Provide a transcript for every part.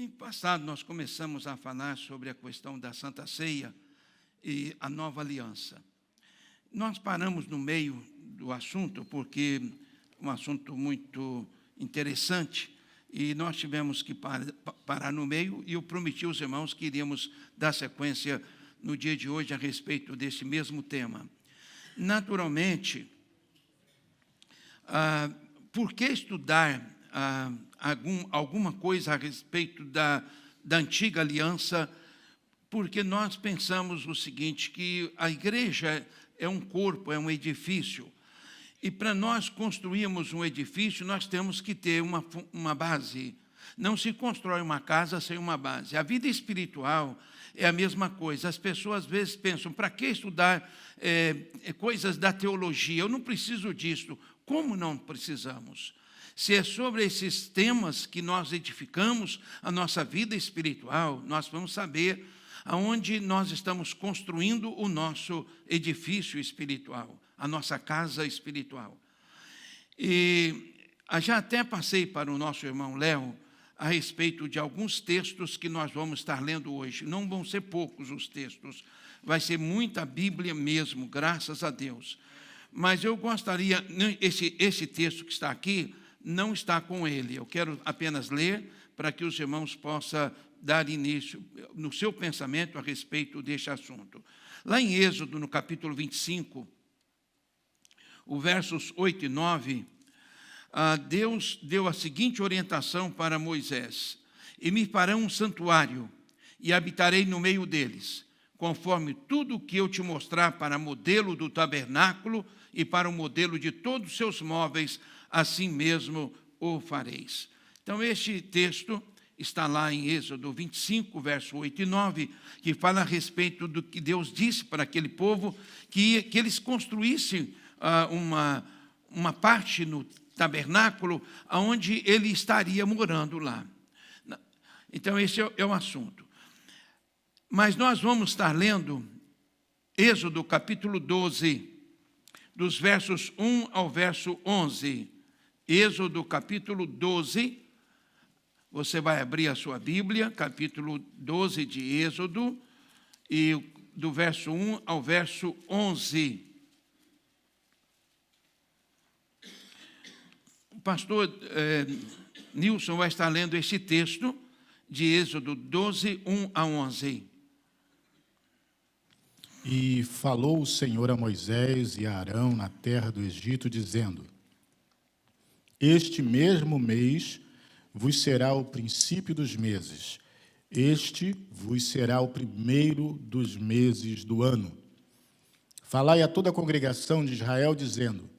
Domingo passado nós começamos a falar sobre a questão da Santa Ceia e a nova aliança. Nós paramos no meio do assunto, porque é um assunto muito interessante, e nós tivemos que parar no meio, e eu prometi aos irmãos que iríamos dar sequência no dia de hoje a respeito desse mesmo tema. Naturalmente, por que estudar alguma coisa a respeito da antiga aliança? Porque nós pensamos o seguinte, que a igreja é um corpo, é um edifício, e para nós construirmos um edifício, nós temos que ter uma base. Não se constrói uma casa sem uma base. A vida espiritual é a mesma coisa. As pessoas às vezes pensam, para que estudar coisas da teologia? Eu não preciso disso. Como não precisamos? Se é sobre esses temas que nós edificamos a nossa vida espiritual, nós vamos saber aonde nós estamos construindo o nosso edifício espiritual, a nossa casa espiritual. E já até passei para o nosso irmão Léo a respeito de alguns textos que nós vamos estar lendo hoje. Não vão ser poucos os textos, vai ser muita Bíblia mesmo, graças a Deus. Mas eu gostaria, esse texto que está aqui, não está com ele. Eu quero apenas ler para que os irmãos possam dar início no seu pensamento a respeito deste assunto. Lá em Êxodo, no capítulo 25, os versos 8 e 9, Deus deu a seguinte orientação para Moisés: e me farão um santuário, e habitarei no meio deles, conforme tudo o que eu te mostrar para modelo do tabernáculo e para o modelo de todos os seus móveis, assim mesmo o fareis. Então, este texto está lá em Êxodo 25, verso 8 e 9, que fala a respeito do que Deus disse para aquele povo, que eles construíssem uma parte no tabernáculo, onde ele estaria morando lá. Então, esse é o assunto. Mas nós vamos estar lendo Êxodo capítulo 12, dos versos 1 ao verso 11. Êxodo capítulo 12, você vai abrir a sua Bíblia, capítulo 12 de Êxodo, e do verso 1 ao verso 11. O pastor Nilson vai estar lendo esse texto de Êxodo 12, 1 a 11. E falou o Senhor a Moisés e a Arão na terra do Egito, dizendo: este mesmo mês vos será o princípio dos meses, este vos será o primeiro dos meses do ano. Falai a toda a congregação de Israel, dizendo: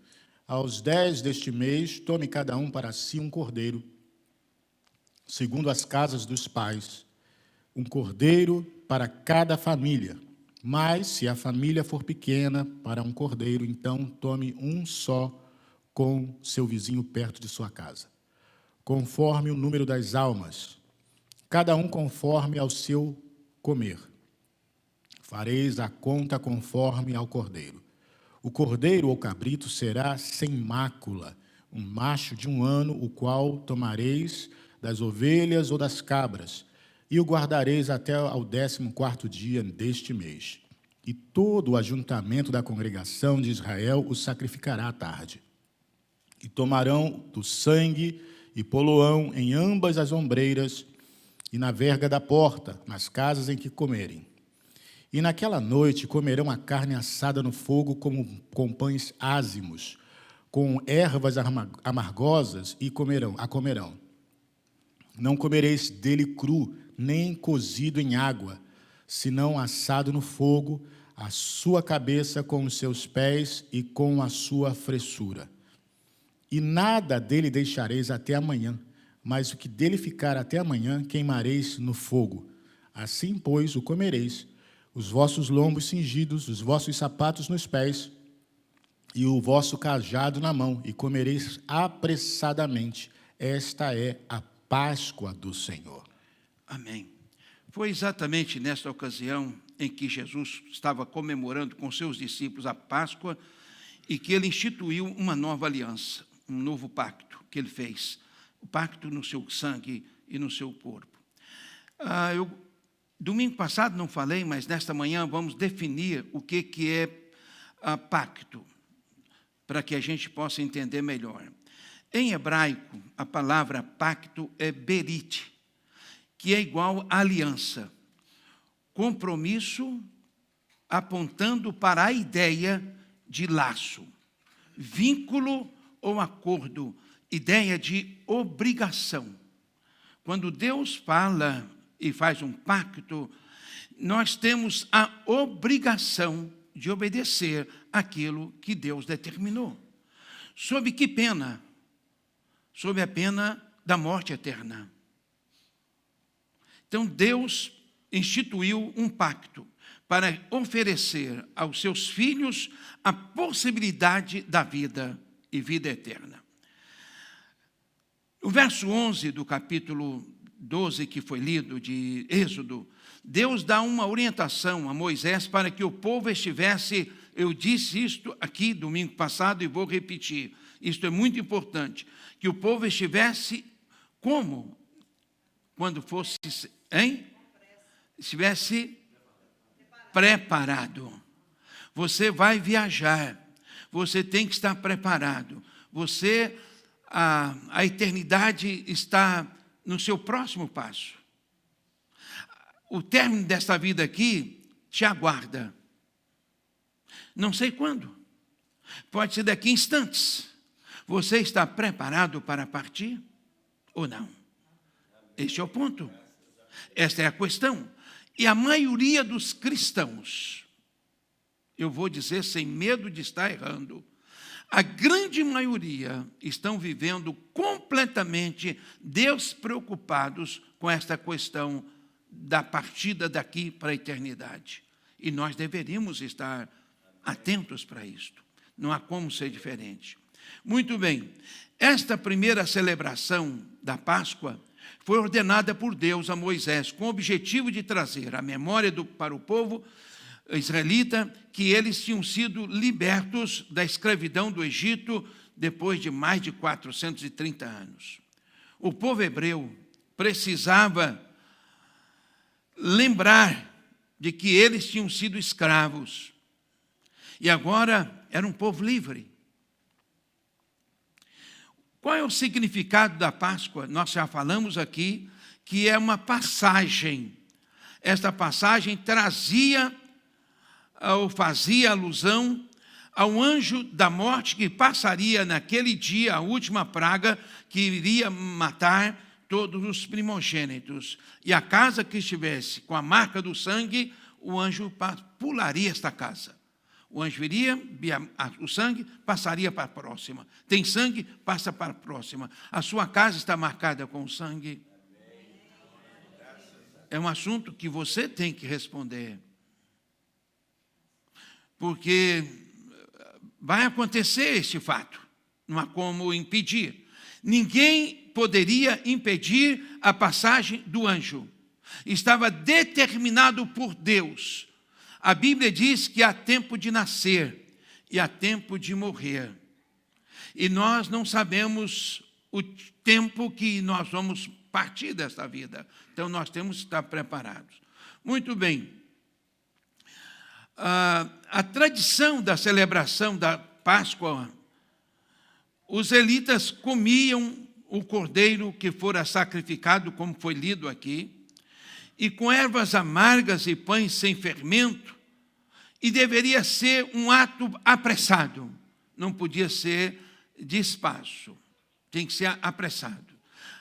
aos 10 deste mês, tome cada um para si um cordeiro, segundo as casas dos pais, um cordeiro para cada família. Mas, se a família for pequena para um cordeiro, então tome um só com seu vizinho perto de sua casa, conforme o número das almas, cada um conforme ao seu comer. Fareis a conta conforme ao cordeiro. O cordeiro ou cabrito será sem mácula, um macho de 1 ano, o qual tomareis das ovelhas ou das cabras, e o guardareis até ao 14º dia deste mês. E todo o ajuntamento da congregação de Israel o sacrificará à tarde. E tomarão do sangue e poloão em ambas as ombreiras e na verga da porta, nas casas em que comerem. E naquela noite comerão a carne assada no fogo com pães ázimos, com ervas amargosas, e a comerão. Não comereis dele cru, nem cozido em água, senão assado no fogo, a sua cabeça com os seus pés e com a sua fressura. E nada dele deixareis até amanhã, mas o que dele ficar até amanhã queimareis no fogo. Assim, pois, o comereis, os vossos lombos cingidos, os vossos sapatos nos pés, e o vosso cajado na mão, e comereis apressadamente. Esta é a Páscoa do Senhor. Amém. Foi exatamente nesta ocasião em que Jesus estava comemorando com seus discípulos a Páscoa e que ele instituiu uma nova aliança, um novo pacto que ele fez, o pacto no seu sangue e no seu corpo. Domingo passado não falei, mas nesta manhã vamos definir o que é pacto, para que a gente possa entender melhor. Em hebraico, a palavra pacto é berit, que é igual a aliança, compromisso apontando para a ideia de laço, vínculo ou acordo, ideia de obrigação. Quando Deus fala e faz um pacto, nós temos a obrigação de obedecer aquilo que Deus determinou. Sob que pena? Sob a pena da morte eterna. Então Deus instituiu um pacto para oferecer aos seus filhos a possibilidade da vida e vida eterna. O verso 11 do capítulo 12, que foi lido, de Êxodo, Deus dá uma orientação a Moisés para que o povo estivesse, eu disse isto aqui domingo passado e vou repetir, isto é muito importante, que o povo estivesse como? Quando fosse, estivesse preparado. Você vai viajar, você tem que estar preparado. A eternidade está no seu próximo passo. O término desta vida aqui te aguarda. Não sei quando. Pode ser daqui a instantes. Você está preparado para partir ou não? Este é o ponto. Esta é a questão. E a maioria dos cristãos, eu vou dizer sem medo de estar errando, a grande maioria estão vivendo completamente despreocupados com esta questão da partida daqui para a eternidade. E nós deveríamos estar atentos para isto. Não há como ser diferente. Muito bem, esta primeira celebração da Páscoa foi ordenada por Deus a Moisés com o objetivo de trazer a memória para o povo israelita que eles tinham sido libertos da escravidão do Egito depois de mais de 430 anos. O povo hebreu precisava lembrar de que eles tinham sido escravos e agora era um povo livre. Qual é o significado da Páscoa? Nós já falamos aqui que é uma passagem. Esta passagem trazia ou fazia alusão ao anjo da morte que passaria naquele dia, a última praga, que iria matar todos os primogênitos. E a casa que estivesse com a marca do sangue, o anjo pularia esta casa. O anjo viria, o sangue passaria para a próxima. Tem sangue, passa para a próxima. A sua casa está marcada com sangue. É um assunto que você tem que responder. Porque vai acontecer este fato. Não há como impedir. Ninguém poderia impedir a passagem do anjo. Estava determinado por Deus. A Bíblia diz que há tempo de nascer e há tempo de morrer. E nós não sabemos o tempo que nós vamos partir desta vida. Então, nós temos que estar preparados. Muito bem. A tradição da celebração da Páscoa, os israelitas comiam o cordeiro que fora sacrificado, como foi lido aqui, e com ervas amargas e pães sem fermento, e deveria ser um ato apressado, não podia ser despacio, tem que ser apressado.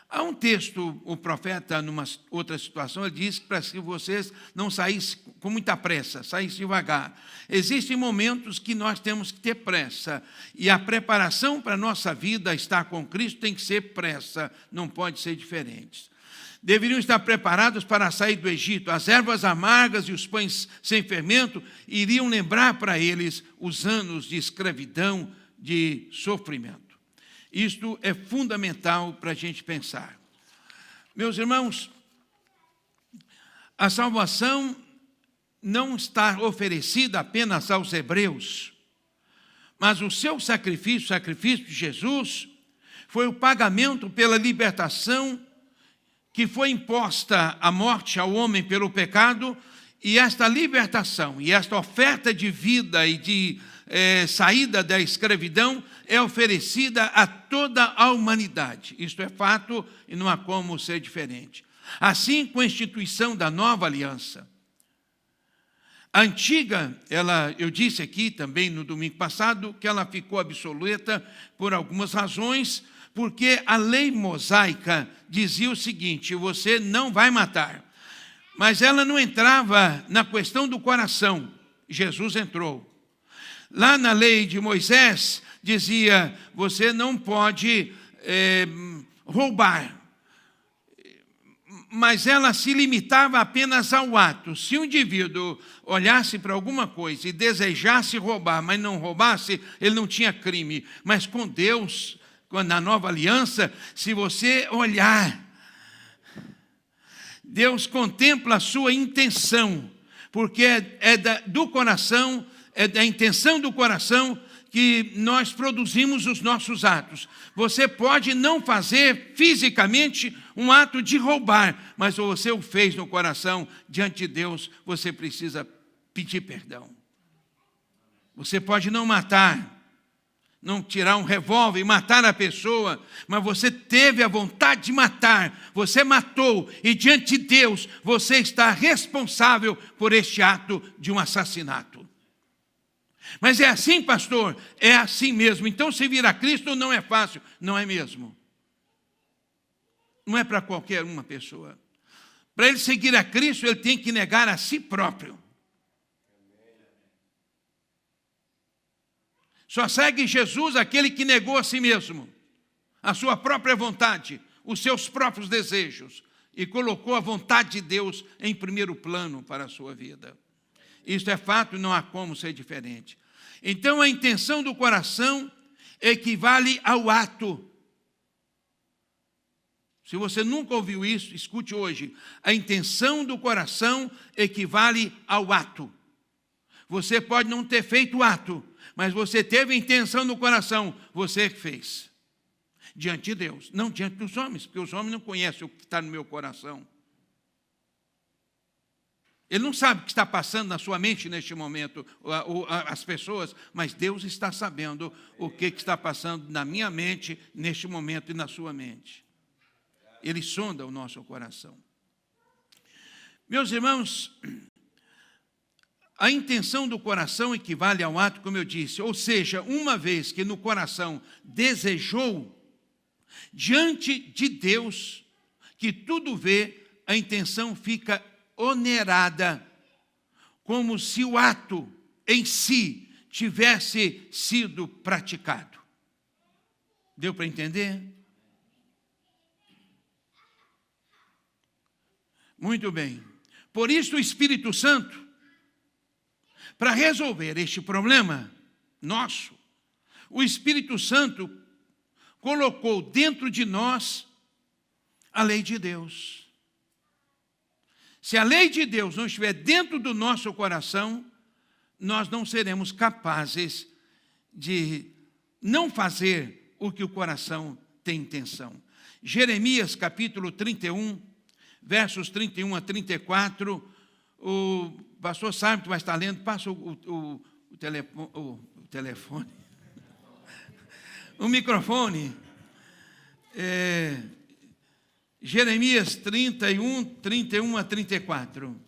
Há um texto, o profeta, numa outra situação, ele diz para que vocês não saíssem com muita pressa, saíssem devagar. Existem momentos que nós temos que ter pressa, e a preparação para a nossa vida, estar com Cristo, tem que ser pressa, não pode ser diferente. Deveriam estar preparados para sair do Egito. As ervas amargas e os pães sem fermento iriam lembrar para eles os anos de escravidão, de sofrimento. Isto é fundamental para a gente pensar. Meus irmãos, a salvação não está oferecida apenas aos hebreus, mas o seu sacrifício, o sacrifício de Jesus, foi o pagamento pela libertação que foi imposta a morte ao homem pelo pecado, e esta libertação, e esta oferta de vida e de saída da escravidão é oferecida a toda a humanidade. Isto é fato e não há como ser diferente. Assim, com a instituição da nova aliança, a antiga, eu disse aqui também no domingo passado, que ela ficou obsoleta por algumas razões, porque a lei mosaica dizia o seguinte: você não vai matar. Mas ela não entrava na questão do coração. Jesus entrou. Lá na lei de Moisés, dizia, você não pode roubar. Mas ela se limitava apenas ao ato. Se um indivíduo olhasse para alguma coisa e desejasse roubar, mas não roubasse, ele não tinha crime. Mas com Deus, na nova aliança, se você olhar, Deus contempla a sua intenção, porque do coração, é da intenção do coração que nós produzimos os nossos atos. Você pode não fazer fisicamente um ato de roubar, mas você o fez no coração, diante de Deus, você precisa pedir perdão. Você pode não matar, não tirar um revólver e matar a pessoa, mas você teve a vontade de matar, você matou, e diante de Deus, você está responsável por este ato de um assassinato. Mas é assim, pastor? É assim mesmo. Então, servir a Cristo não é fácil. Não é mesmo. Não é para qualquer uma pessoa. Para ele seguir a Cristo, ele tem que negar a si próprio. Só segue Jesus aquele que negou a si mesmo, a sua própria vontade, os seus próprios desejos, e colocou a vontade de Deus em primeiro plano para a sua vida. Isto é fato e não há como ser diferente. Então, a intenção do coração equivale ao ato. Se você nunca ouviu isso, escute hoje. A intenção do coração equivale ao ato. Você pode não ter feito o ato, mas você teve a intenção no coração, você fez. Diante de Deus, não diante dos homens, porque os homens não conhecem o que está no meu coração. Ele não sabe o que está passando na sua mente neste momento, as pessoas, mas Deus está sabendo o que está passando na minha mente neste momento e na sua mente. Ele sonda o nosso coração. Meus irmãos, a intenção do coração equivale ao ato, como eu disse, ou seja, uma vez que no coração desejou, diante de Deus, que tudo vê, a intenção fica onerada, como se o ato em si tivesse sido praticado. Deu para entender? Muito bem. Por isso o Espírito Santo, para resolver este problema nosso, o Espírito Santo colocou dentro de nós a lei de Deus. Se a lei de Deus não estiver dentro do nosso coração, nós não seremos capazes de não fazer o que o coração tem intenção. Jeremias capítulo 31, versos 31 a 34, o pastor Sábio vai estar lendo, passa o telefone, o microfone. Jeremias 31 a 34.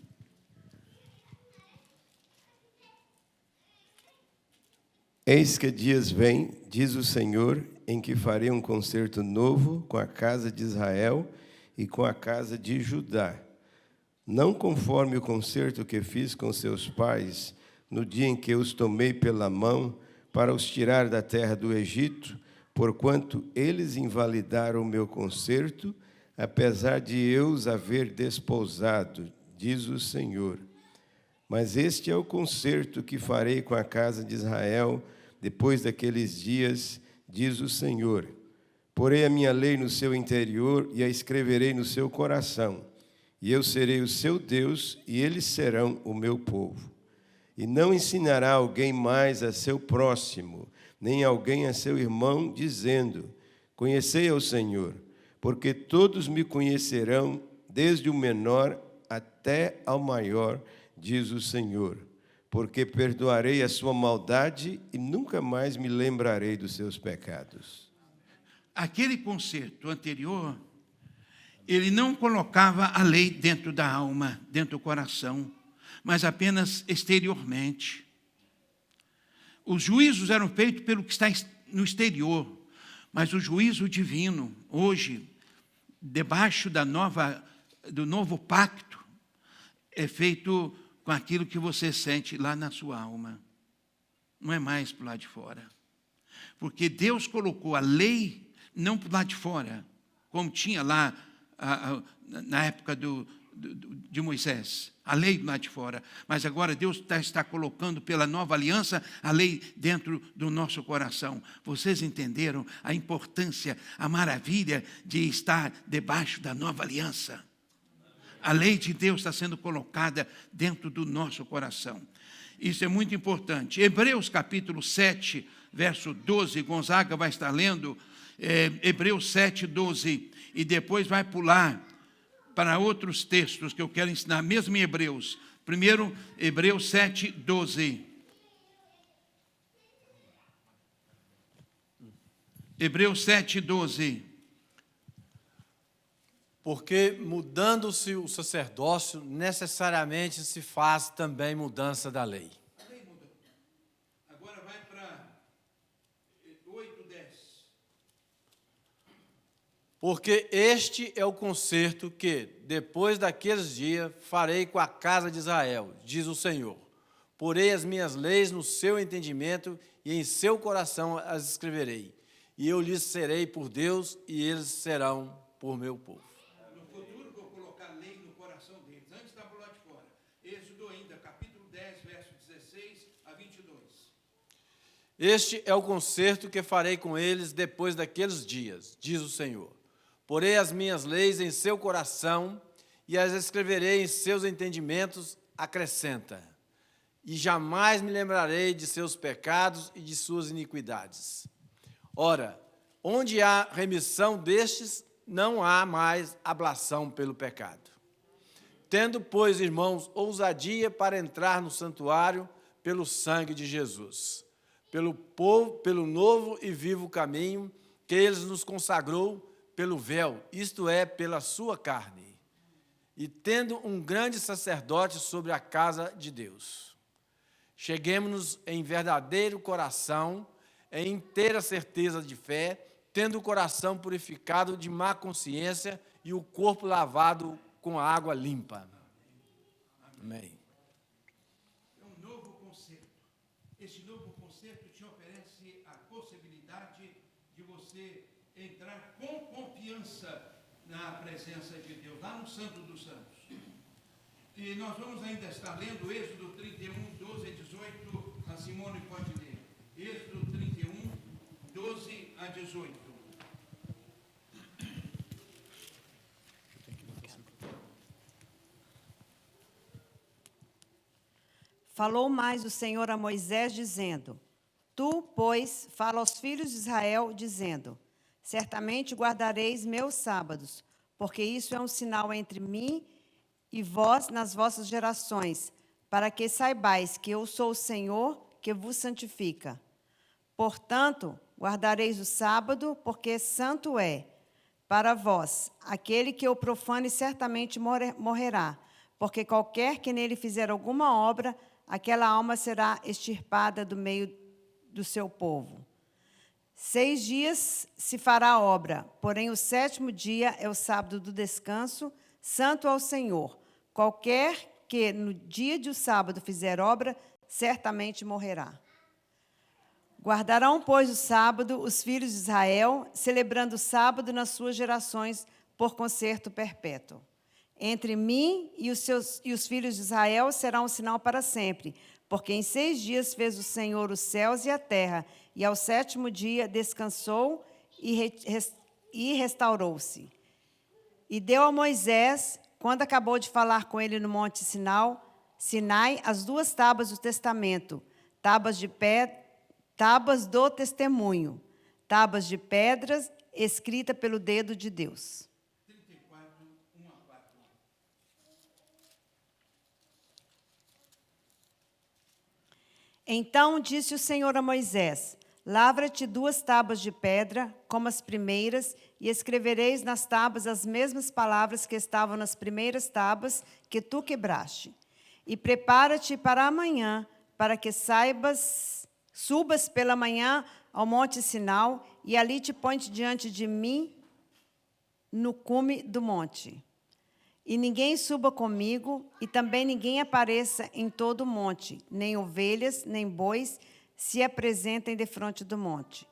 Eis que dias vêm, diz o Senhor, em que farei um concerto novo com a casa de Israel e com a casa de Judá. Não conforme o concerto que fiz com seus pais, no dia em que os tomei pela mão para os tirar da terra do Egito, porquanto eles invalidaram o meu concerto, apesar de eu os haver desposado, diz o Senhor. Mas este é o concerto que farei com a casa de Israel depois daqueles dias, diz o Senhor. Porei a minha lei no seu interior e a escreverei no seu coração. E eu serei o seu Deus e eles serão o meu povo. E não ensinará alguém mais a seu próximo, nem alguém a seu irmão, dizendo, conhecei ao Senhor, porque todos me conhecerão, desde o menor até ao maior, diz o Senhor. Porque perdoarei a sua maldade e nunca mais me lembrarei dos seus pecados. Aquele concerto anterior, ele não colocava a lei dentro da alma, dentro do coração, mas apenas exteriormente. Os juízos eram feitos pelo que está no exterior, mas o juízo divino, hoje, debaixo do novo pacto, é feito com aquilo que você sente lá na sua alma. Não é mais para o lado de fora. Porque Deus colocou a lei não para o lado de fora, como tinha lá na época de Moisés, a lei do lado de fora. Mas agora Deus está colocando pela nova aliança a lei dentro do nosso coração. Vocês entenderam a importância, a maravilha de estar debaixo da nova aliança? A lei de Deus está sendo colocada dentro do nosso coração. Isso é muito importante. Hebreus capítulo 7, verso 12, Gonzaga vai estar lendo, Hebreus 7, 12, e depois vai pular para outros textos que eu quero ensinar, mesmo em Hebreus. Primeiro, Hebreus 7, 12. Hebreus 7, 12. Porque, mudando-se o sacerdócio, necessariamente se faz também mudança da lei. A lei muda. Agora vai para 8, 10. Porque este é o concerto que, depois daqueles dias, farei com a casa de Israel, diz o Senhor. Porei as minhas leis no seu entendimento e em seu coração as escreverei. E eu lhes serei por Deus e eles serão por meu povo. No futuro vou colocar lei no coração deles. Antes estava lá de fora. Êxodo ainda, capítulo 10, verso 16 a 22. Este é o concerto que farei com eles depois daqueles dias, diz o Senhor. Porei as minhas leis em seu coração e as escreverei em seus entendimentos, acrescenta. E jamais me lembrarei de seus pecados e de suas iniquidades. Ora, onde há remissão destes, não há mais ablação pelo pecado. Tendo, pois, irmãos, ousadia para entrar no santuário pelo sangue de Jesus, pelo novo e vivo caminho que ele nos consagrou pelo véu, isto é, pela sua carne, e tendo um grande sacerdote sobre a casa de Deus. Cheguemo-nos em verdadeiro coração, em inteira certeza de fé, tendo o coração purificado de má consciência e o corpo lavado com água limpa. Amém. É um novo conceito. Esse novo conceito te oferece a possibilidade de você entrar com confiança na presença de Deus, lá no Santo dos Santos. E nós vamos ainda estar lendo Êxodo 31, 12 a 18. A Simone pode ler. Êxodo 31, 12 a 18. Falou mais o Senhor a Moisés, dizendo: Tu, pois, fala aos filhos de Israel, dizendo: Certamente guardareis meus sábados, porque isso é um sinal entre mim e vós nas vossas gerações, para que saibais que eu sou o Senhor que vos santifica. Portanto, guardareis o sábado, porque santo é. Para vós, aquele que o profane certamente morrerá, porque qualquer que nele fizer alguma obra, aquela alma será extirpada do meio do seu povo. 6 dias se fará a obra, porém o 7º dia é o sábado do descanso, santo ao Senhor. Qualquer que no dia de sábado fizer obra, certamente morrerá. Guardarão, pois, o sábado os filhos de Israel, celebrando o sábado nas suas gerações por concerto perpétuo. Entre mim e os filhos de Israel será um sinal para sempre, porque em 6 dias fez o Senhor os céus e a terra, e ao 7º dia descansou e restaurou-se. E deu a Moisés, quando acabou de falar com ele no monte Sinai, as 2 tábuas do testamento, tábuas do testemunho, tábuas de pedras escrita pelo dedo de Deus. Então disse o Senhor a Moisés: lavra-te 2 tábuas de pedra, como as primeiras, e escrevereis nas tábuas as mesmas palavras que estavam nas primeiras tábuas que tu quebraste. E prepara-te para amanhã, para que subas pela manhã ao monte Sinai, e ali te pões diante de mim no cume do monte. E ninguém suba comigo, e também ninguém apareça em todo o monte, nem ovelhas, nem bois, se apresentem defronte do monte.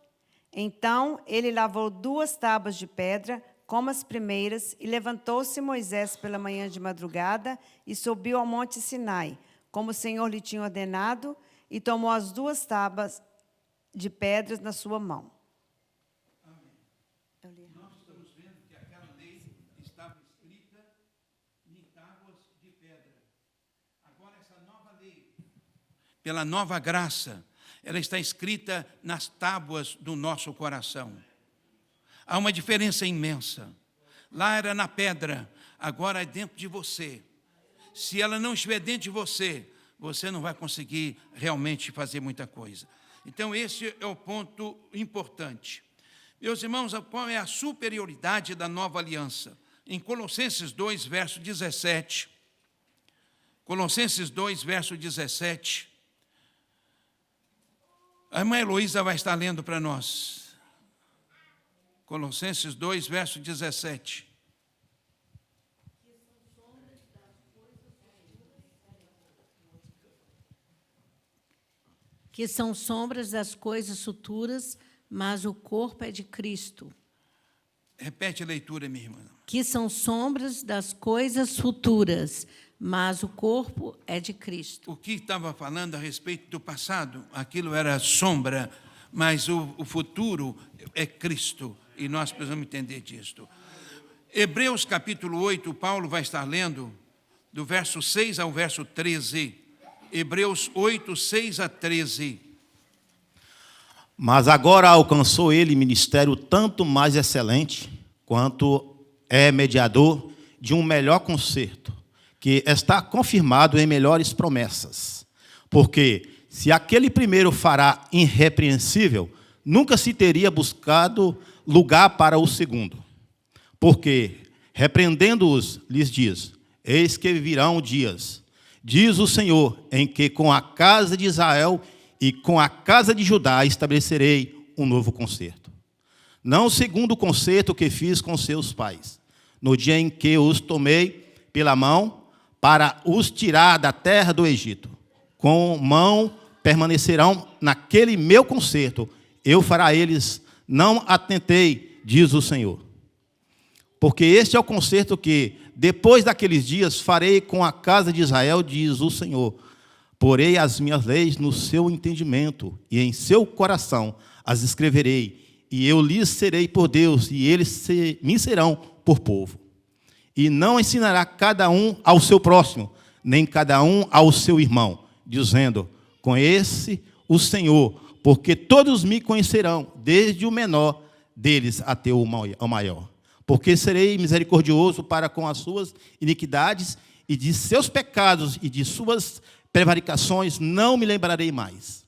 Então ele lavou 2 tábuas de pedra, como as primeiras, e levantou-se Moisés pela manhã de madrugada, e subiu ao monte Sinai, como o Senhor lhe tinha ordenado, e tomou as 2 tábuas de pedras na sua mão. Nós estamos vendo que aquela lei estava escrita em tábuas de pedra. Agora, essa nova lei, pela nova graça, ela está escrita nas tábuas do nosso coração. Há uma diferença imensa. Lá era na pedra, agora é dentro de você. Se ela não estiver dentro de você, você não vai conseguir realmente fazer muita coisa. Então, esse é o ponto importante. Meus irmãos, qual é a superioridade da nova aliança? Em Colossenses 2, verso 17. Colossenses 2, verso 17. A irmã Heloísa vai estar lendo para nós. Colossenses 2, verso 17. Que são sombras das coisas futuras, mas o corpo é de Cristo. Repete a leitura, minha irmã. Que são sombras das coisas futuras, mas o corpo é de Cristo. O que estava falando a respeito do passado, aquilo era sombra, mas o futuro é Cristo, e nós precisamos entender disto. Hebreus capítulo 8, Paulo vai estar lendo, do verso 6 ao verso 13. Hebreus 8, 6 a 13. Mas agora alcançou ele ministério tanto mais excelente, quanto é mediador de um melhor concerto, que está confirmado em melhores promessas. Porque se aquele primeiro fará irrepreensível, nunca se teria buscado lugar para o segundo. Porque, repreendendo-os, lhes diz: eis que virão dias, diz o Senhor, em que com a casa de Israel e com a casa de Judá estabelecerei um novo concerto. Não segundo o concerto que fiz com seus pais, no dia em que os tomei pela mão para os tirar da terra do Egito. Com mão permanecerão naquele meu concerto, eu fará eles, não atentei, diz o Senhor. Porque este é o concerto que, depois daqueles dias, farei com a casa de Israel, diz o Senhor. Porei as minhas leis no seu entendimento, e em seu coração as escreverei, e eu lhes serei por Deus, e eles me serão por povo. E não ensinará cada um ao seu próximo, nem cada um ao seu irmão, dizendo: conhece o Senhor, porque todos me conhecerão, desde o menor deles até o maior. Porque serei misericordioso para com as suas iniquidades, e de seus pecados e de suas prevaricações não me lembrarei mais.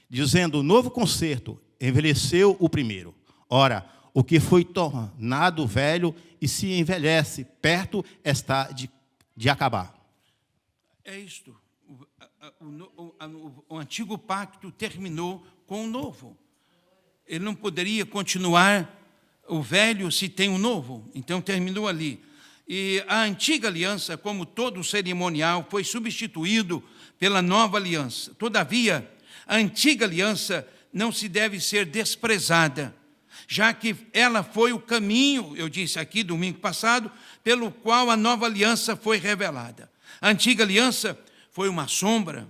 Dizendo: novo concerto, envelheceu o primeiro. Ora, o que foi tornado velho e se envelhece, perto está de acabar. É isto. O antigo pacto terminou com o novo. Ele não poderia continuar o velho se tem o novo. Então terminou ali. E a antiga aliança, como todo cerimonial, foi substituído pela nova aliança. Todavia, a antiga aliança não se deve ser desprezada, já que ela foi o caminho, eu disse aqui domingo passado, pelo qual a nova aliança foi revelada. A antiga aliança foi uma sombra,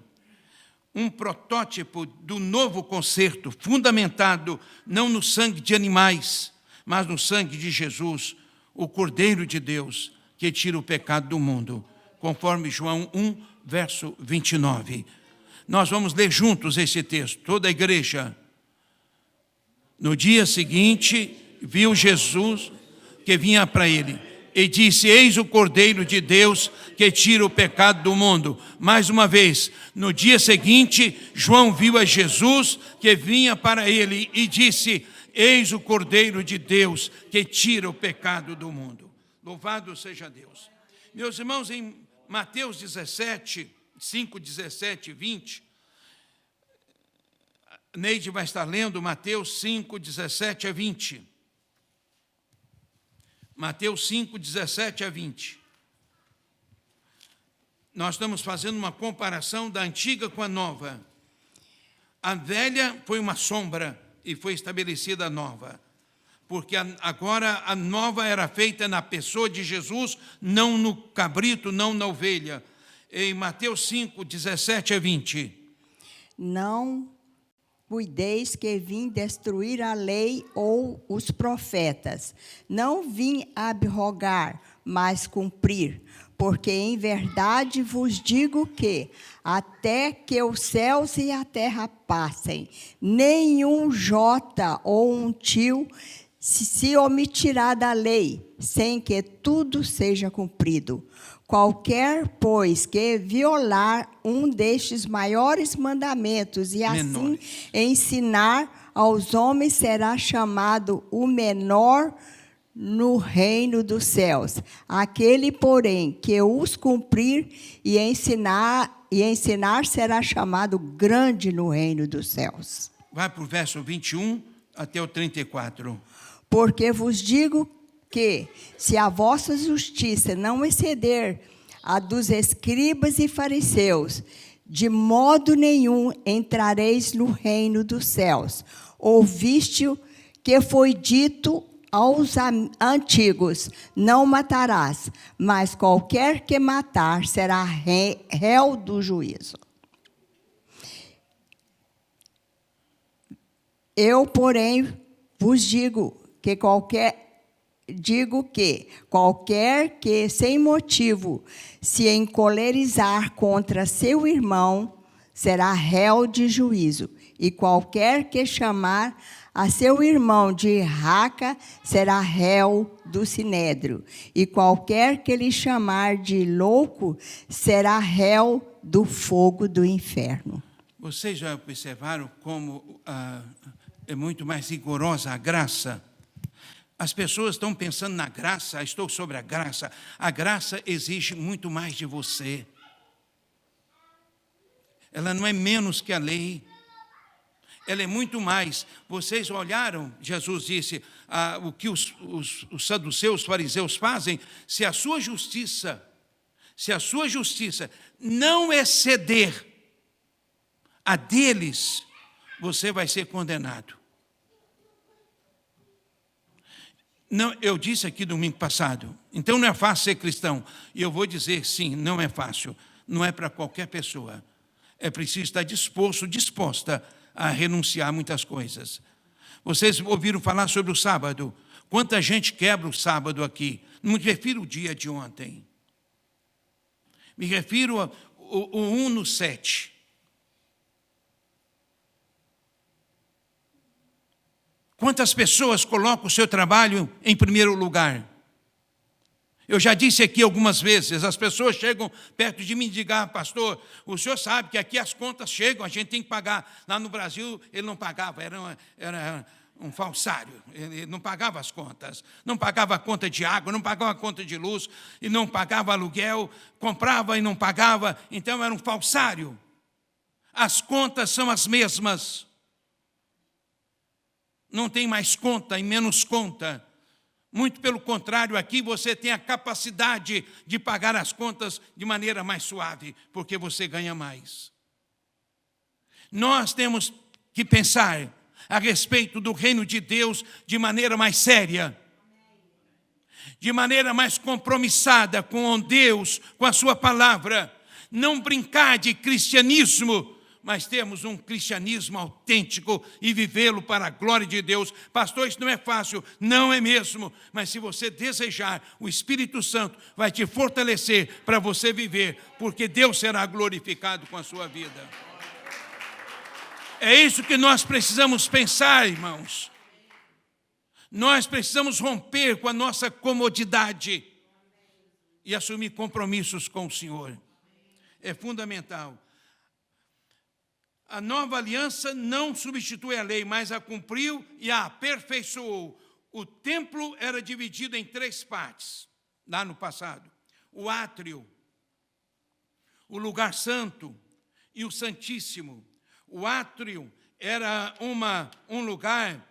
um protótipo do novo concerto, fundamentado não no sangue de animais, mas no sangue de Jesus, o Cordeiro de Deus, que tira o pecado do mundo, conforme João 1, verso 29. Nós vamos ler juntos esse texto, toda a igreja. No dia seguinte, viu Jesus que vinha para ele e disse: eis o Cordeiro de Deus que tira o pecado do mundo. Mais uma vez, no dia seguinte, João viu a Jesus que vinha para ele e disse: eis o Cordeiro de Deus que tira o pecado do mundo. Louvado seja Deus. Meus irmãos, em Mateus 17, 5, 17 e 20, Neide vai estar lendo Mateus 5, 17 a 20. Mateus 5, 17 a 20. Nós estamos fazendo uma comparação da antiga com a nova. A velha foi uma sombra e foi estabelecida a nova. Porque agora a nova era feita na pessoa de Jesus, não no cabrito, não na ovelha. Em Mateus 5, 17 a 20. Não cuideis que vim destruir a lei ou os profetas. Não vim abrogar, mas cumprir. Porque em verdade vos digo que, até que os céus e a terra passem, nenhum jota ou um tio se omitirá da lei, sem que tudo seja cumprido. Qualquer, pois, que violar um destes maiores mandamentos e assim ensinar aos homens será chamado o menor no reino dos céus. Aquele, porém, que os cumprir e ensinar será chamado grande no reino dos céus. Vai para o verso 21 até o 34. Porque vos digo que, se a vossa justiça não exceder a dos escribas e fariseus, de modo nenhum entrareis no reino dos céus. Ouviste o que foi dito aos antigos: não matarás, mas qualquer que matar será réu do juízo. Eu, porém, vos digo que qualquer que sem motivo se encolerizar contra seu irmão será réu de juízo, e qualquer que chamar a seu irmão de raca será réu do sinédrio, e qualquer que lhe chamar de louco será réu do fogo do inferno. Vocês já observaram como é muito mais rigorosa a graça? As pessoas estão pensando na graça, estou sobre a graça. A graça exige muito mais de você. Ela não é menos que a lei. Ela é muito mais. Vocês olharam, Jesus disse, o que os saduceus, os fariseus fazem, se a sua justiça não exceder a deles, você vai ser condenado. Não, eu disse aqui domingo passado, então não é fácil ser cristão. E eu vou dizer, sim, não é fácil. Não é para qualquer pessoa. É preciso estar disposta a renunciar a muitas coisas. Vocês ouviram falar sobre o sábado? Quanta gente quebra o sábado aqui? Não me refiro ao dia de ontem. Me refiro ao 1 no 7. Quantas pessoas colocam o seu trabalho em primeiro lugar? Eu já disse aqui algumas vezes, as pessoas chegam perto de mim e dizem: pastor, o senhor sabe que aqui as contas chegam, a gente tem que pagar. Lá no Brasil ele não pagava, era um falsário, ele não pagava as contas, não pagava a conta de água, não pagava a conta de luz, e não pagava aluguel, comprava e não pagava, então era um falsário. As contas são as mesmas. Não tem mais conta e menos conta. Muito pelo contrário, aqui você tem a capacidade de pagar as contas de maneira mais suave, porque você ganha mais. Nós temos que pensar a respeito do reino de Deus de maneira mais séria, de maneira mais compromissada com Deus, com a sua palavra. Não brincar de cristianismo, mas temos um cristianismo autêntico e vivê-lo para a glória de Deus. Pastor, isso não é fácil, não é mesmo, mas se você desejar, o Espírito Santo vai te fortalecer para você viver, porque Deus será glorificado com a sua vida. É isso que nós precisamos pensar, irmãos. Nós precisamos romper com a nossa comodidade e assumir compromissos com o Senhor. É fundamental. A nova aliança não substitui a lei, mas a cumpriu e a aperfeiçoou. O templo era dividido em 3 partes, lá no passado. O átrio, o lugar santo e o santíssimo. O átrio era um lugar,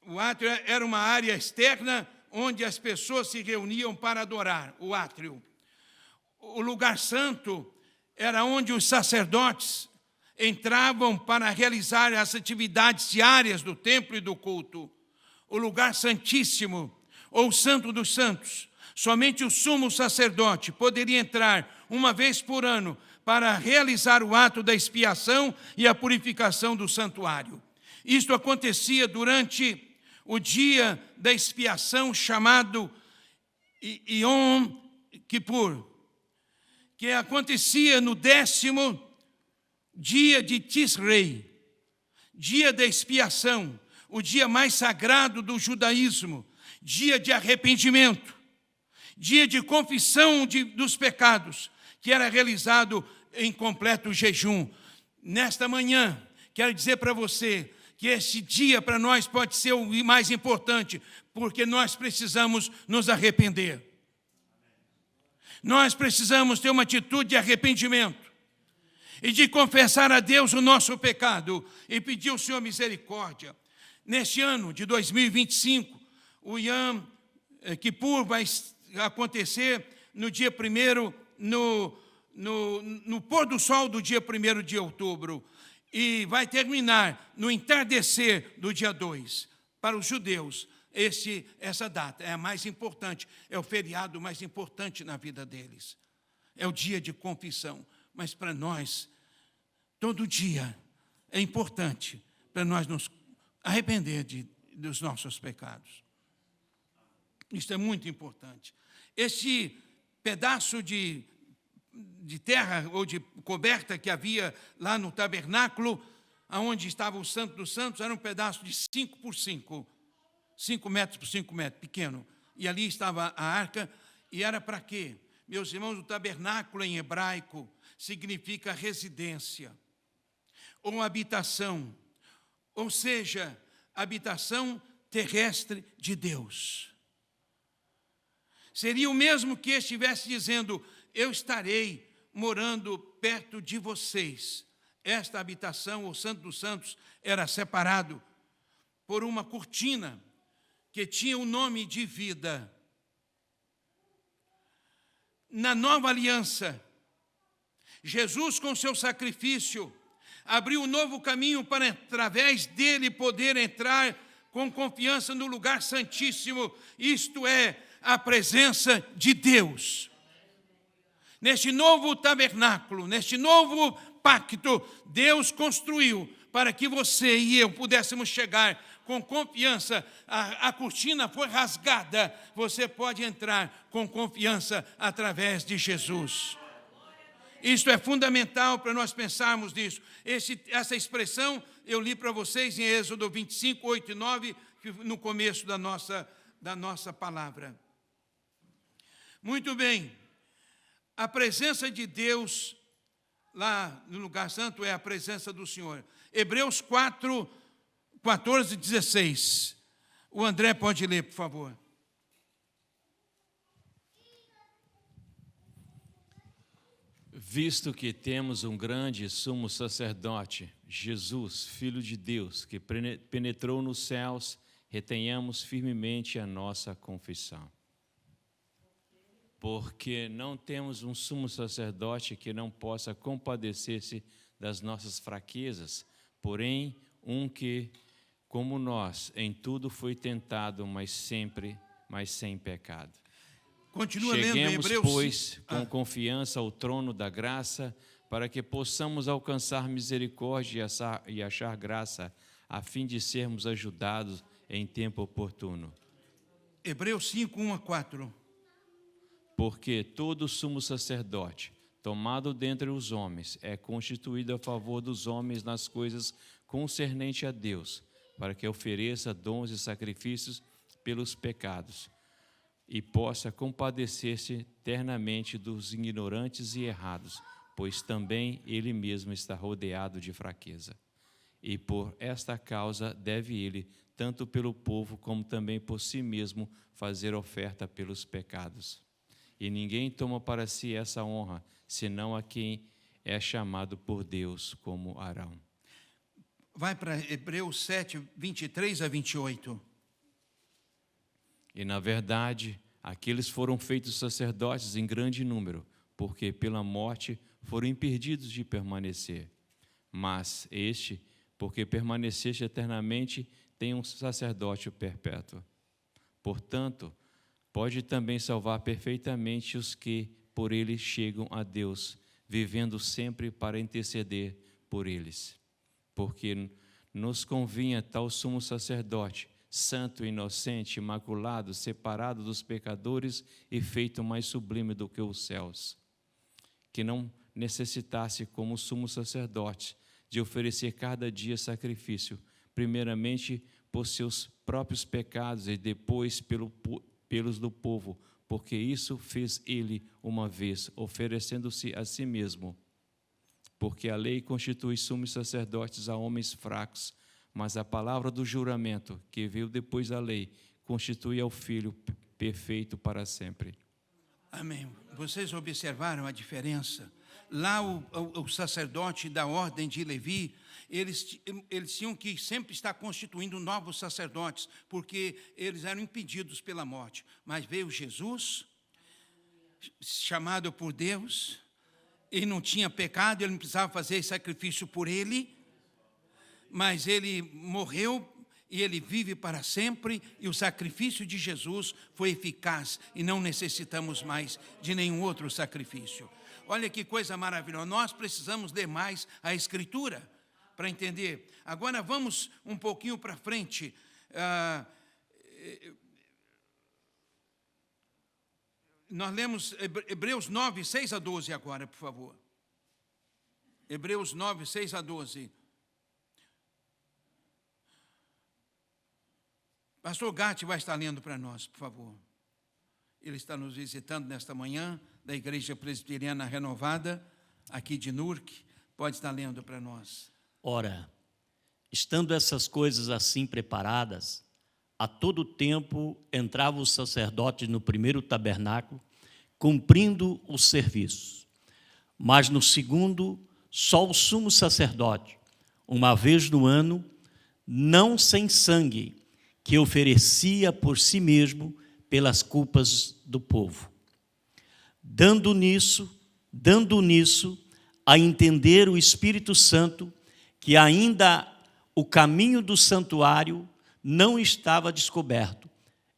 o átrio era uma área externa onde as pessoas se reuniam para adorar, o átrio. O lugar santo era onde os sacerdotes entravam para realizar as atividades diárias do templo e do culto. O lugar santíssimo, ou santo dos santos, somente o sumo sacerdote poderia entrar uma vez por ano para realizar o ato da expiação e a purificação do santuário. Isto acontecia durante o dia da expiação chamado Yom Kippur, que acontecia no 10º dia de Tisrei, dia da expiação, o dia mais sagrado do judaísmo, dia de arrependimento, dia de confissão dos pecados, que era realizado em completo jejum. Nesta manhã, quero dizer para você que esse dia para nós pode ser o mais importante, porque nós precisamos nos arrepender. Nós precisamos ter uma atitude de arrependimento e de confessar a Deus o nosso pecado e pedir ao Senhor misericórdia. Neste ano de 2025, o Yom Kippur vai acontecer no dia 1º, no pôr do sol do dia 1º de outubro, e vai terminar no entardecer do dia 2. Para os judeus, essa data é a mais importante, é o feriado mais importante na vida deles. É o dia de confissão, mas para nós, todo dia é importante para nós nos arrepender dos nossos pecados. Isso é muito importante. Esse pedaço de terra ou de coberta que havia lá no tabernáculo, onde estava o Santo dos Santos, era um pedaço de 5 por 5, 5 metros por 5 metros, pequeno. E ali estava a arca, e era para quê? Meus irmãos, o tabernáculo em hebraico significa residência ou habitação, ou seja, habitação terrestre de Deus. Seria o mesmo que estivesse dizendo: eu estarei morando perto de vocês. Esta habitação, o Santo dos Santos, era separado por uma cortina que tinha o nome de vida. Na nova aliança, Jesus, com seu sacrifício, abriu um novo caminho para, através dele, poder entrar com confiança no lugar santíssimo, isto é, a presença de Deus. Neste novo tabernáculo, neste novo pacto, Deus construiu para que você e eu pudéssemos chegar com confiança. A cortina foi rasgada, você pode entrar com confiança através de Jesus. Isso é fundamental para nós pensarmos nisso. Essa expressão eu li para vocês em Êxodo 25, 8 e 9, no começo da nossa palavra. Muito bem. A presença de Deus lá no lugar santo é a presença do Senhor. Hebreus 4, 14 e 16. O André pode ler, por favor. Visto que temos um grande sumo sacerdote, Jesus, Filho de Deus, que penetrou nos céus, retenhamos firmemente a nossa confissão. Porque não temos um sumo sacerdote que não possa compadecer-se das nossas fraquezas, porém um que, como nós, em tudo foi tentado, mas sem pecado. Continua Cheguemos, lendo em Hebreus. pois, com confiança ao trono da graça, para que possamos alcançar misericórdia e achar graça, a fim de sermos ajudados em tempo oportuno. Hebreus 5, 1 a 4. Porque todo sumo sacerdote, tomado dentre os homens, é constituído a favor dos homens nas coisas concernentes a Deus, para que ofereça dons e sacrifícios pelos pecados e possa compadecer-se eternamente dos ignorantes e errados, pois também ele mesmo está rodeado de fraqueza. E por esta causa deve ele, tanto pelo povo como também por si mesmo, fazer oferta pelos pecados. E ninguém toma para si essa honra, senão a quem é chamado por Deus, como Arão. Vai para Hebreus 7, 23 a 28. E, na verdade, aqueles foram feitos sacerdotes em grande número, porque pela morte foram impedidos de permanecer. Mas este, porque permaneceste eternamente, tem um sacerdócio perpétuo. Portanto, pode também salvar perfeitamente os que por ele chegam a Deus, vivendo sempre para interceder por eles. Porque nos convinha tal sumo sacerdote, santo, inocente, imaculado, separado dos pecadores e feito mais sublime do que os céus, que não necessitasse, como sumo sacerdote, de oferecer cada dia sacrifício, primeiramente por seus próprios pecados e depois pelos do povo, porque isso fez ele uma vez, oferecendo-se a si mesmo. Porque a lei constitui sumos sacerdotes a homens fracos, mas a palavra do juramento, que veio depois da lei, constitui ao Filho perfeito para sempre. Amém. Vocês observaram a diferença? Lá o sacerdote da ordem de Levi, eles tinham que sempre estar constituindo novos sacerdotes, porque eles eram impedidos pela morte. Mas veio Jesus, chamado por Deus, e não tinha pecado, ele não precisava fazer sacrifício por ele, mas ele morreu e ele vive para sempre, e o sacrifício de Jesus foi eficaz, e não necessitamos mais de nenhum outro sacrifício. Olha que coisa maravilhosa, nós precisamos ler mais a Escritura para entender. Agora vamos um pouquinho para frente. Nós lemos Hebreus 9, 6 a 12 agora, por favor. Hebreus 9, 6 a 12. Pastor Gatti vai estar lendo para nós, por favor. Ele está nos visitando nesta manhã, da Igreja Presbiteriana Renovada, aqui de Nurque. Pode estar lendo para nós. Ora, estando essas coisas assim preparadas, a todo tempo entrava o sacerdote no primeiro tabernáculo, cumprindo o serviço. Mas no segundo, só o sumo sacerdote, uma vez no ano, não sem sangue, que oferecia por si mesmo pelas culpas do povo. Dando nisso a entender o Espírito Santo que ainda o caminho do santuário não estava descoberto,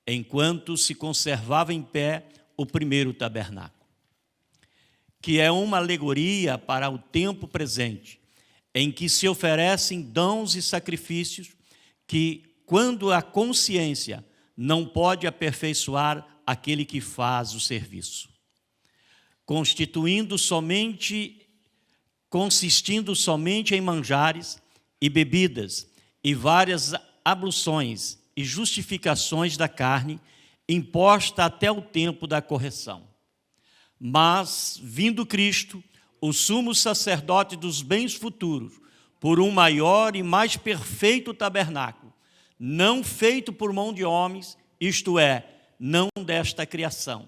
enquanto se conservava em pé o primeiro tabernáculo, que é uma alegoria para o tempo presente, em que se oferecem dons e sacrifícios que, quando a consciência não pode aperfeiçoar aquele que faz o serviço, consistindo somente em manjares e bebidas e várias abluções e justificações da carne, imposta até o tempo da correção. Mas, vindo Cristo, o sumo sacerdote dos bens futuros, por um maior e mais perfeito tabernáculo, não feito por mão de homens, isto é, não desta criação,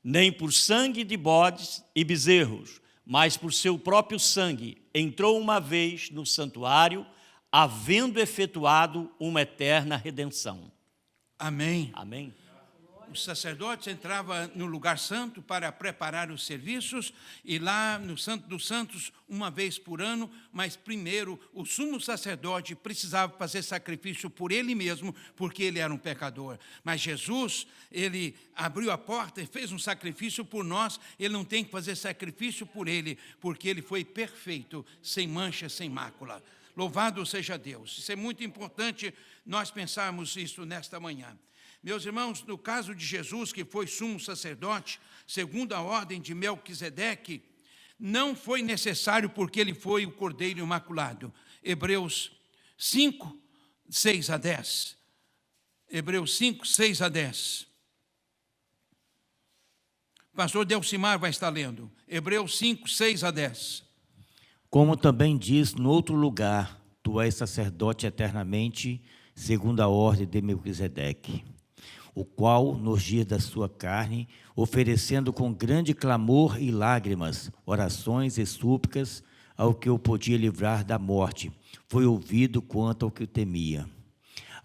nem por sangue de bodes e bezerros, mas por seu próprio sangue, entrou uma vez no santuário, havendo efetuado uma eterna redenção. Amém. Amém. Os sacerdotes entravam no lugar santo para preparar os serviços, e lá no Santo dos Santos, uma vez por ano, mas primeiro o sumo sacerdote precisava fazer sacrifício por ele mesmo, porque ele era um pecador. Mas Jesus, ele abriu a porta e fez um sacrifício por nós, ele não tem que fazer sacrifício por ele, porque ele foi perfeito, sem mancha, sem mácula. Louvado seja Deus. Isso é muito importante nós pensarmos isso nesta manhã. Meus irmãos, no caso de Jesus, que foi sumo sacerdote, segundo a ordem de Melquisedeque, não foi necessário porque ele foi o Cordeiro Imaculado. Hebreus 5, 6 a 10. Hebreus 5, 6 a 10. Pastor Delcimar vai estar lendo. Hebreus 5, 6 a 10. Como também diz no outro lugar, tu és sacerdote eternamente, segundo a ordem de Melquisedeque, o qual, nos dias da sua carne, oferecendo com grande clamor e lágrimas, orações e súplicas, ao que o podia livrar da morte, foi ouvido quanto ao que o temia.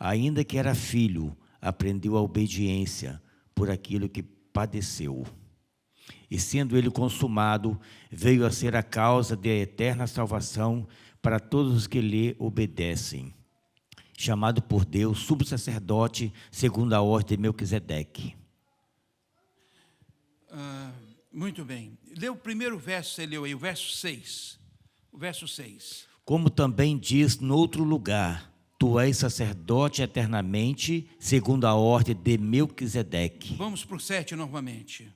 Ainda que era filho, aprendeu a obediência por aquilo que padeceu. E sendo ele consumado, veio a ser a causa da eterna salvação para todos os que lhe obedecem. Chamado por Deus, subsacerdote, segundo a ordem de Melquisedeque. Muito bem. Lê o primeiro verso, você leu aí, o verso 6. O verso 6. Como também diz no outro lugar, tu és sacerdote eternamente, segundo a ordem de Melquisedeque. Vamos para o 7 novamente.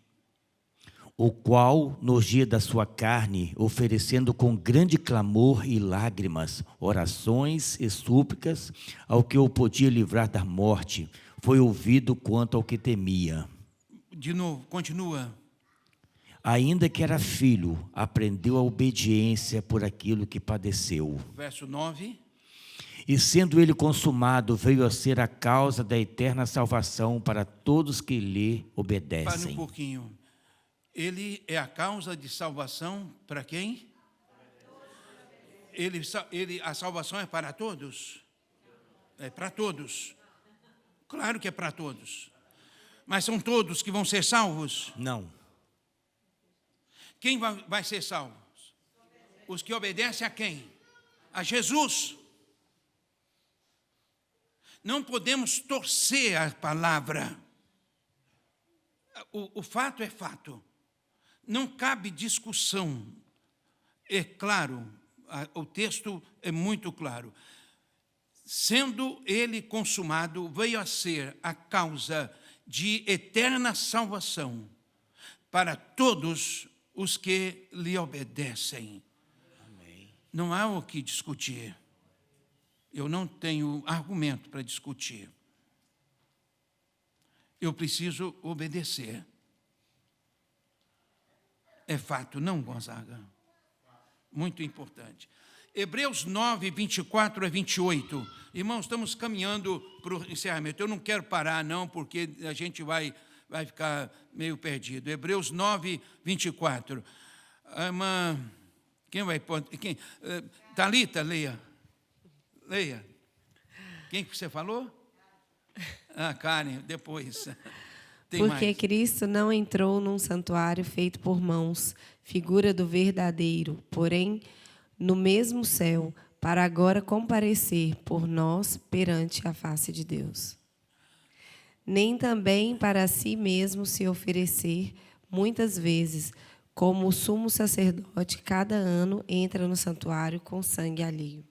O qual, nos dias da sua carne, oferecendo com grande clamor e lágrimas, orações e súplicas, ao que o podia livrar da morte, foi ouvido quanto ao que temia. De novo, continua. Ainda que era filho, aprendeu a obediência por aquilo que padeceu. Verso 9. E sendo ele consumado, veio a ser a causa da eterna salvação para todos que lhe obedecem. Para um pouquinho. Ele é a causa de salvação para quem? A salvação é para todos? É para todos. Claro que é para todos. Mas são todos que vão ser salvos? Não. Quem vai ser salvo? Os que obedecem a quem? A Jesus. Não podemos torcer a palavra. O fato é fato. Não cabe discussão. É claro, o texto é muito claro. Sendo ele consumado, veio a ser a causa de eterna salvação para todos os que lhe obedecem. Amém. Não há o que discutir. Eu não tenho argumento para discutir. Eu preciso obedecer. É fato, não, Gonzaga? Muito importante. Hebreus 9, 24 a 28. Irmãos, estamos caminhando para o encerramento. Eu não quero parar, não, porque a gente vai ficar meio perdido. Hebreus 9, 24. Quem vai pôr? Thalita, leia. Leia. Quem que você falou? Karen, depois. Porque mais. Cristo não entrou num santuário feito por mãos, figura do verdadeiro, porém no mesmo céu, para agora comparecer por nós perante a face de Deus. Nem também para si mesmo se oferecer muitas vezes, como o sumo sacerdote cada ano entra no santuário com sangue alheio.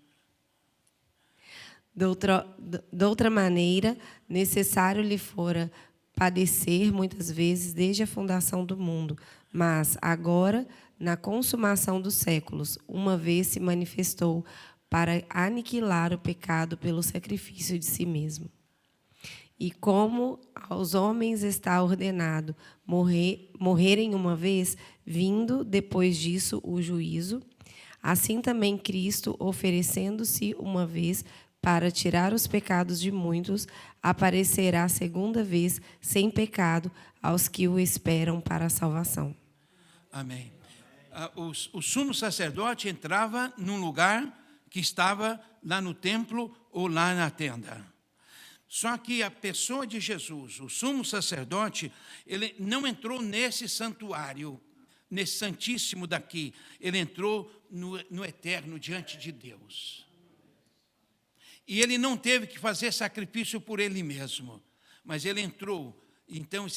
De outra maneira, necessário lhe fora padecer muitas vezes desde a fundação do mundo, mas agora, na consumação dos séculos, uma vez se manifestou para aniquilar o pecado pelo sacrifício de si mesmo. E como aos homens está ordenado morrerem uma vez, vindo depois disso o juízo, assim também Cristo, oferecendo-se uma vez para tirar os pecados de muitos, aparecerá segunda vez sem pecado aos que o esperam para a salvação. Amém. O sumo sacerdote entrava num lugar que estava lá no templo ou lá na tenda. Só que a pessoa de Jesus, o sumo sacerdote, ele não entrou nesse santuário, nesse santíssimo daqui. Ele entrou no eterno, diante de Deus. E ele não teve que fazer sacrifício por ele mesmo, mas ele entrou, então,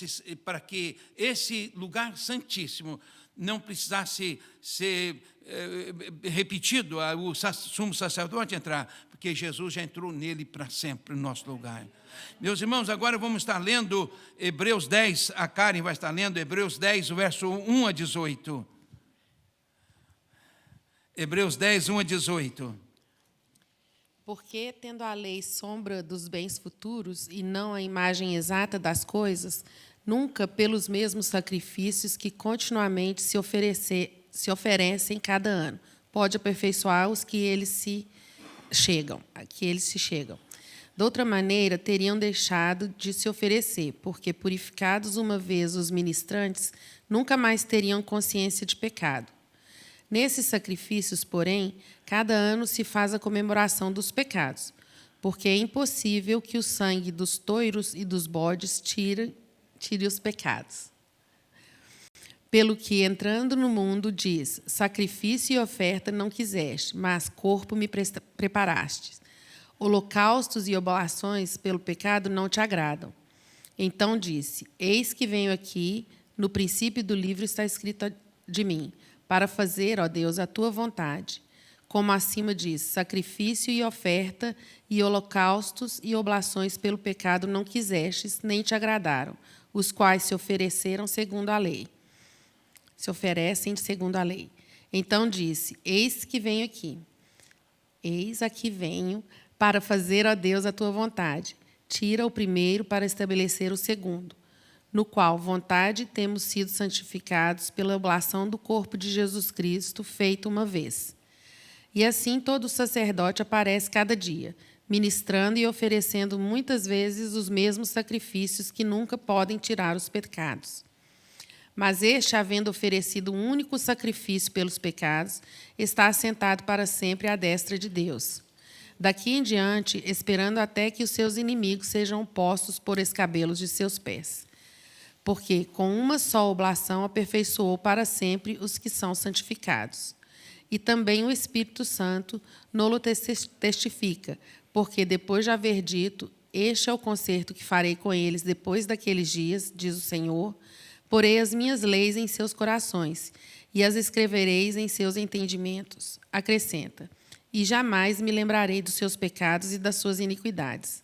para que esse lugar santíssimo não precisasse ser repetido, o sumo sacerdote entrar, porque Jesus já entrou nele para sempre, no nosso lugar. Meus irmãos, agora vamos estar lendo Hebreus 10, a Karen vai estar lendo Hebreus 10, o verso 1 a 18. Hebreus 10, 1 a 18. Porque, tendo a lei sombra dos bens futuros e não a imagem exata das coisas, nunca pelos mesmos sacrifícios que continuamente se oferecem cada ano, pode aperfeiçoar os que eles se chegam. De outra maneira, teriam deixado de se oferecer, porque, purificados uma vez os ministrantes, nunca mais teriam consciência de pecado. Nesses sacrifícios, porém, cada ano se faz a comemoração dos pecados, porque é impossível que o sangue dos touros e dos bodes tire os pecados. Pelo que, entrando no mundo, diz: sacrifício e oferta não quiseste, mas corpo me preparaste. Holocaustos e oblações pelo pecado não te agradam. Então disse: eis que venho aqui, no princípio do livro está escrito de mim, para fazer, ó Deus, a tua vontade. Como acima diz: sacrifício e oferta e holocaustos e oblações pelo pecado não quisestes, nem te agradaram, os quais se ofereceram segundo a lei. Se oferecem segundo a lei. Então disse: eis que venho aqui. Eis aqui venho para fazer, ó Deus, a tua vontade. Tira o primeiro para estabelecer o segundo, no qual vontade temos sido santificados pela oblação do corpo de Jesus Cristo, feito uma vez. E assim todo sacerdote aparece cada dia, ministrando e oferecendo muitas vezes os mesmos sacrifícios que nunca podem tirar os pecados. Mas este, havendo oferecido um único sacrifício pelos pecados, está assentado para sempre à destra de Deus. Daqui em diante, esperando até que os seus inimigos sejam postos por escabelos de seus pés. Porque com uma só oblação aperfeiçoou para sempre os que são santificados. E também o Espírito Santo nolo testifica, porque depois de haver dito: este é o concerto que farei com eles depois daqueles dias, diz o Senhor, porei as minhas leis em seus corações, e as escrevereis em seus entendimentos. Acrescenta: e jamais me lembrarei dos seus pecados e das suas iniquidades.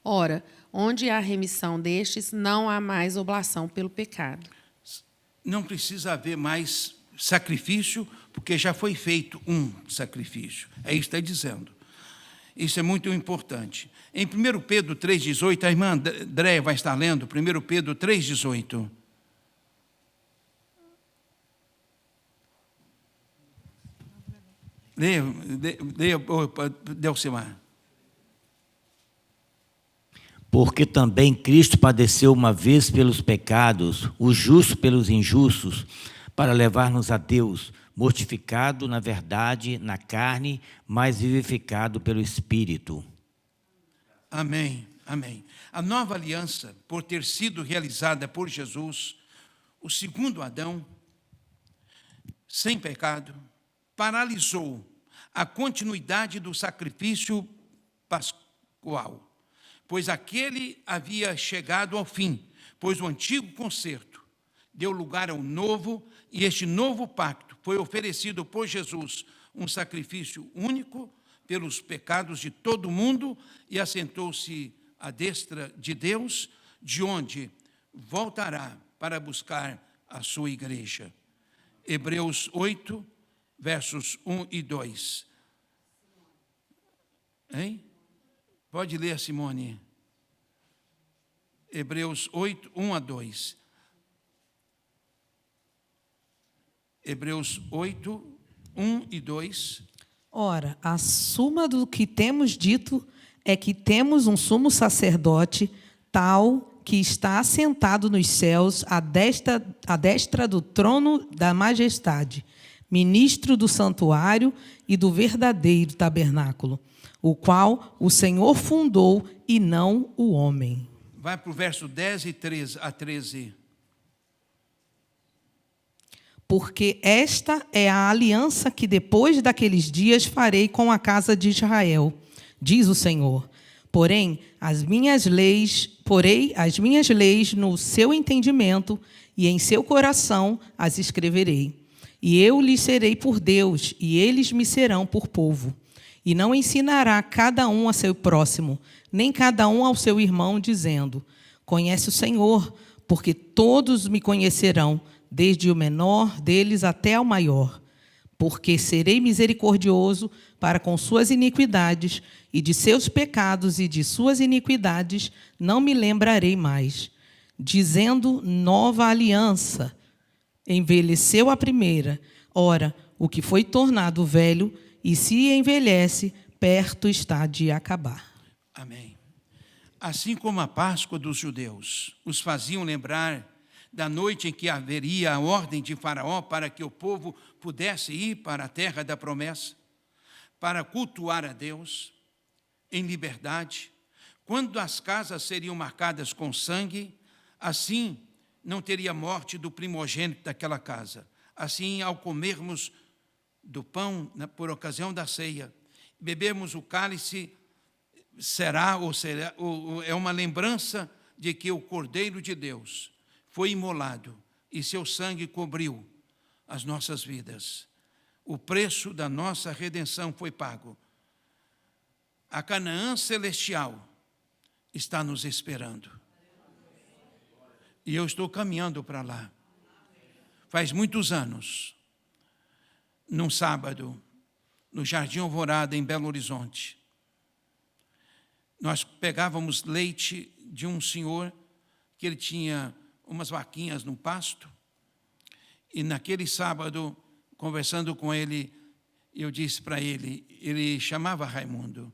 Ora, onde há remissão destes, não há mais oblação pelo pecado. Não precisa haver mais sacrifício, porque já foi feito um sacrifício. É isso que está dizendo. Isso é muito importante. Em 1 Pedro 3,18, a irmã Andréia vai estar lendo 1 Pedro 3,18. Leia, Delcimar. Porque também Cristo padeceu uma vez pelos pecados, o justo pelos injustos, para levar-nos a Deus, mortificado na verdade, na carne, mas vivificado pelo Espírito. Amém, amém. A nova aliança, por ter sido realizada por Jesus, o segundo Adão, sem pecado, paralisou a continuidade do sacrifício pascual, pois aquele havia chegado ao fim, pois o antigo concerto deu lugar ao novo, e este novo pacto foi oferecido por Jesus, um sacrifício único pelos pecados de todo o mundo, e assentou-se à destra de Deus, de onde voltará para buscar a sua igreja. Hebreus 8, versos 1 e 2. Hein? Pode ler, Simone. Hebreus 8, 1 a 2. Hebreus 8, 1 e 2. Ora, a suma do que temos dito é que temos um sumo sacerdote, tal que está assentado nos céus, à destra do trono da majestade, ministro do santuário e do verdadeiro tabernáculo, o qual o Senhor fundou e não o homem. Vai para o verso 10 e 13. Porque esta é a aliança que depois daqueles dias farei com a casa de Israel, diz o Senhor. Porei as minhas leis no seu entendimento e em seu coração as escreverei. E eu lhes serei por Deus, e eles me serão por povo. E não ensinará cada um a seu próximo, nem cada um ao seu irmão, dizendo: conhece o Senhor, porque todos me conhecerão, desde o menor deles até ao maior. porque serei misericordioso para com suas iniquidades, e de seus pecados e de suas iniquidades não me lembrarei mais. Dizendo nova aliança, envelheceu a primeira. Ora, o que foi tornado velho, e se envelhece, perto está de acabar. Amém. Assim como a Páscoa dos judeus os faziam lembrar da noite em que haveria a ordem de Faraó para que o povo pudesse ir para a terra da promessa, para cultuar a Deus em liberdade, quando as casas seriam marcadas com sangue, assim não teria morte do primogênito daquela casa. Assim, ao comermos do pão por ocasião da ceia, bebermos o cálice, é uma lembrança de que o Cordeiro de Deus foi imolado e seu sangue cobriu as nossas vidas. O preço da nossa redenção foi pago. A Canaã celestial está nos esperando. E eu estou caminhando para lá. Faz muitos anos, num sábado, no Jardim Alvorada, em Belo Horizonte, nós pegávamos leite de um senhor que ele tinha umas vaquinhas no pasto, e naquele sábado, conversando com ele, eu disse para ele, ele chamava Raimundo,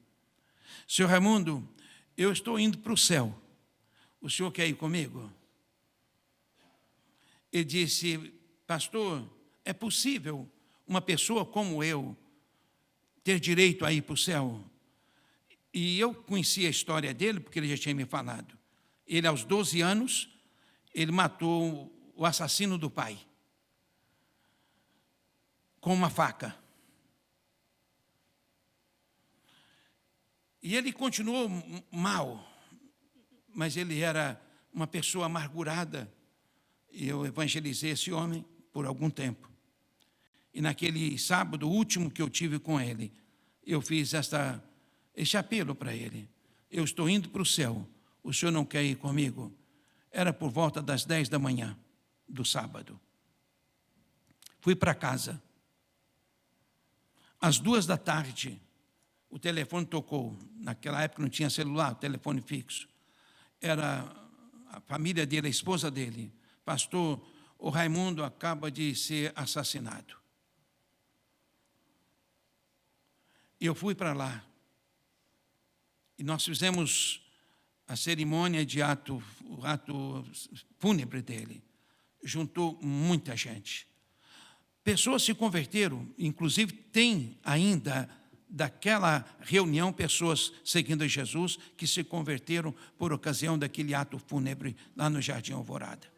Senhor Raimundo, eu estou indo para o céu, o senhor quer ir comigo? Ele disse, pastor, é possível uma pessoa como eu ter direito a ir para o céu? E eu conhecia a história dele, porque ele já tinha me falado. Ele, aos 12 anos, ele matou o assassino do pai com uma faca. E ele continuou mal, mas ele era uma pessoa amargurada. E eu evangelizei esse homem por algum tempo. E naquele sábado, o último que eu tive com ele, eu fiz esse apelo para ele. Eu estou indo para o céu, o senhor não quer ir comigo? Era por volta das 10 da manhã do sábado. Fui para casa. Às 2 da tarde, o telefone tocou. Naquela época não tinha celular, telefone fixo. Era a família dele, a esposa dele. Pastor, o Raimundo acaba de ser assassinado. E eu fui para lá. E nós fizemos a cerimônia de o ato fúnebre dele. Juntou muita gente. Pessoas se converteram, inclusive tem ainda daquela reunião pessoas seguindo Jesus que se converteram por ocasião daquele ato fúnebre lá no Jardim Alvorada.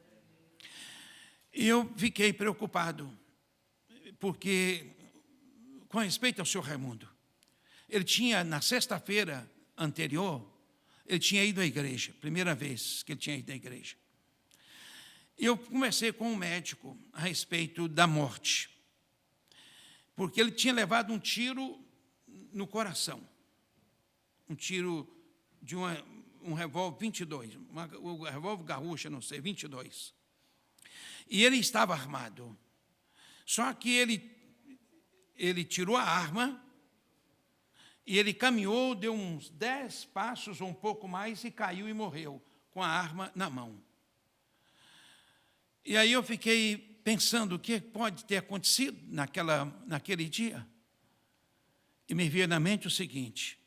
E eu fiquei preocupado, porque, com respeito ao senhor Raimundo, ele tinha, na sexta-feira anterior, ele tinha ido à igreja, primeira vez que ele tinha ido à igreja. Eu conversei com um médico a respeito da morte, porque ele tinha levado um tiro no coração, um tiro de um revólver 22, o revólver Garrucha, não sei, 22. E ele estava armado. Só que ele tirou a arma e ele caminhou, deu uns 10 passos ou um pouco mais e caiu e morreu com a arma na mão. E aí eu fiquei pensando o que pode ter acontecido naquele dia. E me veio na mente o seguinte,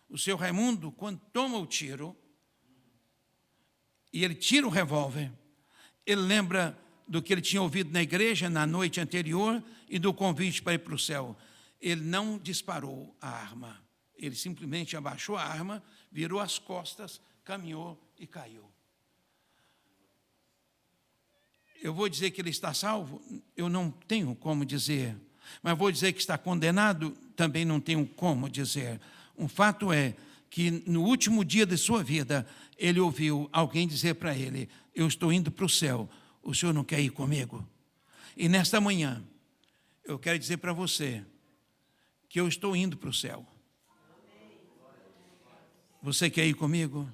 o seu Raimundo, quando toma o tiro, e ele tira o revólver, ele lembra do que ele tinha ouvido na igreja na noite anterior e do convite para ir para o céu. Ele não disparou a arma, ele simplesmente abaixou a arma, virou as costas, caminhou e caiu. Eu vou dizer que ele está salvo? Eu não tenho como dizer. Mas vou dizer que está condenado? Também não tenho como dizer. Um fato é que no último dia de sua vida, ele ouviu alguém dizer para ele, eu estou indo para o céu, o senhor não quer ir comigo? E nesta manhã, eu quero dizer para você que eu estou indo para o céu. Você quer ir comigo?